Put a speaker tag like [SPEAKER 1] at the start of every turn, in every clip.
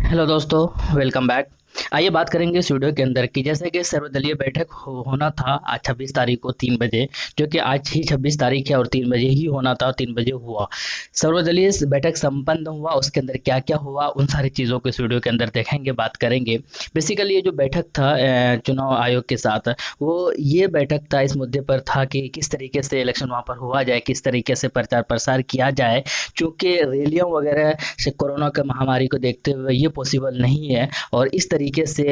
[SPEAKER 1] Hello दोस्तों, welcome back. आइए बात करेंगे इस वीडियो के अंदर कि जैसे कि सर्वदलीय बैठक होना था आज 26 तारीख को 3 बजे, जो कि आज ही 26 तारीख है और 3 बजे ही होना था और 3 बजे हुआ। सर्वदलीय बैठक संपन्न हुआ, उसके अंदर क्या क्या हुआ उन सारी चीज़ों को इस वीडियो के अंदर देखेंगे, बात करेंगे। बेसिकली ये जो बैठक था चुनाव आयोग के साथ, वो ये बैठक था इस मुद्दे पर था कि किस तरीके से इलेक्शन वहाँ पर हुआ जाए, किस तरीके से प्रचार प्रसार किया जाए, क्योंकि रैलियों वगैरह से कोरोना का महामारी को देखते हुए ये पॉसिबल नहीं है। और इस तरीके से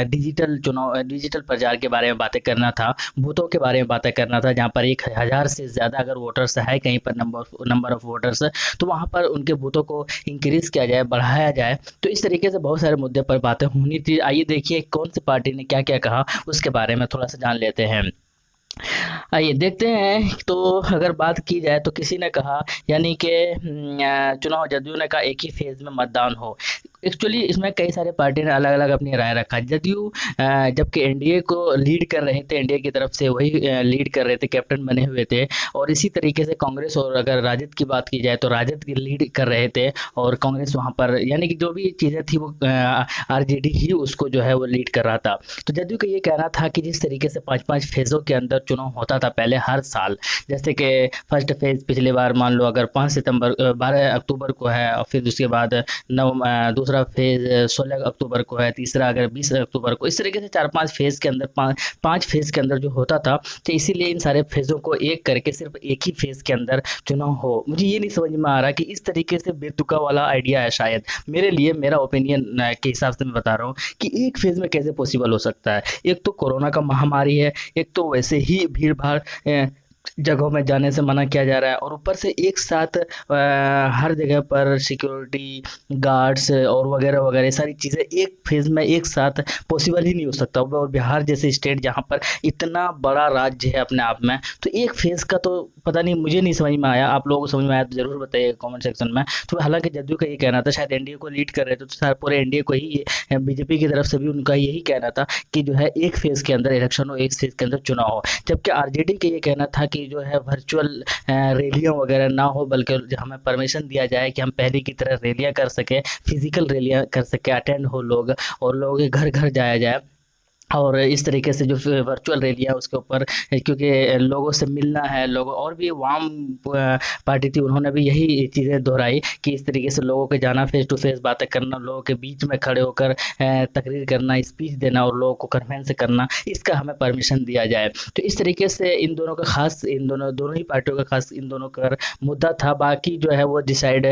[SPEAKER 1] डिजिटल प्रचार के बारे में बातें करना था, बूथों के बारे में बातें करना था, जहाँ पर 1,000 से ज़्यादा अगर वोटर्स है कहीं पर, नंबर ऑफ वोटर्स, तो वहाँ पर उनके बूथों को इंक्रीज किया जाए, बढ़ाया जाए। तो इस तरीके से बहुत सारे मुद्दे पर बातें होनी थी। आइए देखिए कौन सी पार्टी ने क्या क्या कहा, उसके बारे में थोड़ा सा जान लेते हैं। आइए देखते हैं। तो अगर बात की जाए तो किसी ने कहा, यानी कि चुनाव जदयू ने कहा एक ही फेज में मतदान हो। एक्चुअली इसमें कई सारे पार्टी ने अलग अलग अपनी राय रखा। जदयू जबकि एनडीए को लीड कर रहे थे, एनडीए की तरफ से वही लीड कर रहे थे, कैप्टन बने हुए थे। और इसी तरीके से कांग्रेस, और अगर राजद की बात की जाए तो राजद की लीड कर रहे थे, और कांग्रेस वहाँ पर यानी कि जो भी चीज़ें थी वो आरजेडी ही उसको जो है वो लीड कर रहा था। तो जदयू का ये कहना था कि जिस तरीके से 5-5 फेज़ों के अंदर चुनाव होता था पहले हर साल, जैसे कि फर्स्ट फेज़ पिछली बार मान लो अगर 12 अक्टूबर को है, और फिर उसके बाद दूसरा फेज़ 16 अक्टूबर को है, तीसरा अगर 20 अक्टूबर को, इस तरीके से 4-5 फेज़ के अंदर, 5 फेज़ के अंदर जो होता था। तो इसीलिए इन सारे फेज़ों को एक करके सिर्फ एक ही फेज़ के अंदर चुनाव हो। मुझे ये नहीं समझ में आ रहा कि इस तरीके से बेतुका वाला आइडिया है शायद, मेरे लिए, मेरा ओपिनियन के हिसाब से मैं बता रहा हूँ कि एक फेज़ में कैसे पॉसिबल हो सकता है। एक तो कोरोना का महामारी है, एक तो वैसे ही भीड़ भाड़ जगहों में जाने से मना किया जा रहा है, और ऊपर से एक साथ हर जगह पर सिक्योरिटी गार्ड्स और वगैरह वगैरह ये सारी चीज़ें एक फेज में एक साथ पॉसिबल ही नहीं हो सकता। और बिहार जैसे स्टेट जहाँ पर इतना बड़ा राज्य है अपने आप में, तो एक फेज का तो पता नहीं, मुझे नहीं समझ में आया। आप लोगों को समझ में आया तो जरूर बताइए कमेंट सेक्शन में। तो हालांकि जदयू का ये कहना था, शायद एनडीए को लीड कर रहे थे, तो सारे पूरे एनडीए को ही, बीजेपी की तरफ से भी उनका यही कहना था कि जो है एक फेज के अंदर इलेक्शन हो, एक फेज के अंदर चुनाव हो। जबकि आरजेडी का ये कहना था कि जो है वर्चुअल रैलियां वगैरह ना हो, बल्कि हमें परमिशन दिया जाए कि हम पहले की तरह रैलियां कर सकें, फिजिकल रैलियां कर सकें, अटेंड हो लोग, और लोगों के घर घर जाया जाए। और इस तरीके से जो वर्चुअल रैली है उसके ऊपर, क्योंकि लोगों से मिलना है, लोगों, और भी वाम पार्टी थी, उन्होंने भी यही चीज़ें दोहराई कि इस तरीके से लोगों के जाना, फेस टू फेस बातें करना, लोगों के बीच में खड़े होकर तकरीर करना, स्पीच देना, और लोगों को कन्वेंस करना, इसका हमें परमिशन दिया जाए। तो इस तरीके से इन दोनों का खास, इन दोनों ही पार्टियों का खास इन दोनों का मुद्दा था। बाकी जो है वो डिसाइड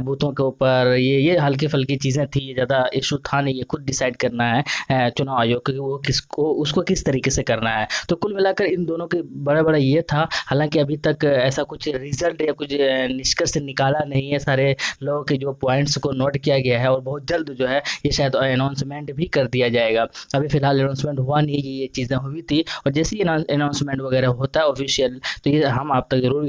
[SPEAKER 1] बूथों के ऊपर, ये हल्की फुल्की चीज़ें थी, ये ज़्यादा इशू था नहीं, ये खुद डिसाइड करना है चुनाव आयोग को कि वो किसको, उसको किस तरीके से करना है। तो कुल मिलाकर इन दोनों के बड़ा बड़ा ये था। हालांकि अभी तक ऐसा कुछ रिजल्ट या कुछ निष्कर्ष निकाला नहीं है, सारे लोगों के जो पॉइंट्स को नोट किया गया है, और बहुत जल्द जो है ये शायद अनाउंसमेंट भी कर दिया जाएगा। अभी फिलहाल अनाउंसमेंट हुआ नहीं, ये चीज़ें हुई थी, और जैसे ही अनाउंसमेंट वगैरह होता है ऑफिशियल, तो ये हम आप तक जरूर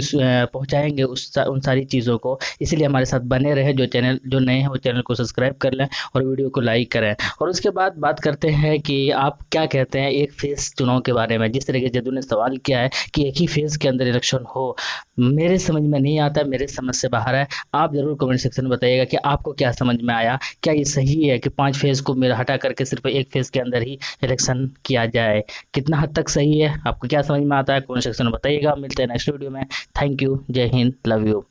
[SPEAKER 1] पहुंचाएंगे उन सारी चीज़ों को। इसीलिए हमारे साथ बने रहे। जो नए हैं वो चैनल को सब्सक्राइब कर लें और वीडियो को लाइक करें। और उसके बाद बात करते हैं कि आप क्या कहते हैं एक फेज चुनाव के बारे में। जिस तरीके से जदयू ने सवाल किया है कि एक ही फेज के अंदर इलेक्शन हो, मेरे समझ में नहीं आता, मेरे समझ से बाहर है। आप जरूर कमेंट सेक्शन में बताइएगा कि आपको क्या समझ में आया। क्या ये सही है कि 5 फेज को मेरा हटा करके सिर्फ एक फेज के अंदर ही इलेक्शन किया जाए? कितना हद तक सही है, आपको क्या समझ में आता है, कमेंट सेक्शन में बताइएगा। मिलते हैं नेक्स्ट वीडियो में। थैंक यू, जय हिंद, लव यू।